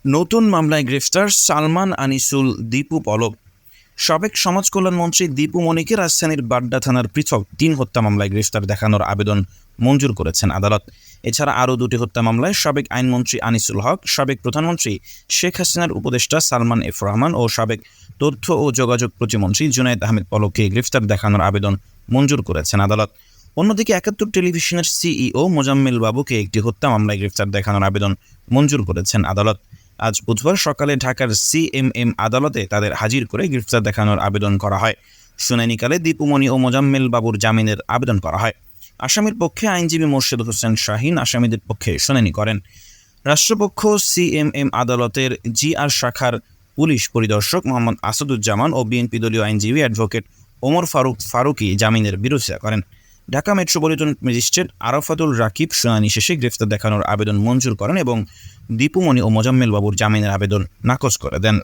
নতুন মামলায় গ্রেফতার সালমান আনিসুল দীপু পলক। সাবেক সমাজ কল্যাণমন্ত্রী দীপু মনিকে রাজধানীর বাড্ডা থানার পৃথক 3 হত্যা মামলায় গ্রেফতার দেখানোর আবেদন মঞ্জুর করেছেন আদালত। এছাড়া আরও 2টি হত্যা মামলায় সাবেক আইনমন্ত্রী আনিসুল হক, সাবেক প্রধানমন্ত্রী শেখ হাসিনার উপদেষ্টা সালমান এফ রহমান ও সাবেক তথ্য ও যোগাযোগ প্রতিমন্ত্রী জুনায়েদ আহমেদ পলককে গ্রেফতার দেখানোর আবেদন মঞ্জুর করেছেন আদালত। অন্যদিকে 71 টেলিভিশনের সিইও মোজাম্মেল বাবুকে একটি হত্যা মামলায় গ্রেফতার দেখানোর আবেদন মঞ্জুর করেছেন আদালত। আজ বুধবার সকালে ঢাকার সিএমএম আদালতে তাদের হাজির করে গ্রেফতার দেখানোর আবেদন করা হয়। শুনানিকালে দীপুমণি ও মোজাম্মেল বাবুর জামিনের আবেদন করা হয়। আসামির পক্ষে আইনজীবী মোর্শেদ হোসেন শাহীন আসামিদের পক্ষে শুনানি করেন। রাষ্ট্রপক্ষ সিএমএম আদালতের জিআর শাখার পুলিশ পরিদর্শক মোহাম্মদ আসাদুজ্জামান ও বিএনপি দলীয় আইনজীবী অ্যাডভোকেট ওমর ফারুকী জামিনের বিরোধিতা করেন। ঢাকা মেট্রোপলিটন ম্যাজিস্ট্রেট আরাফাতুল রাকিব শুনানি শেষে গ্রেফতার দেখানোর আবেদন মঞ্জুর করেন এবং দীপুমণি ও মোজাম্মেল বাবুর জামিনের আবেদন নাকচ করে দেন।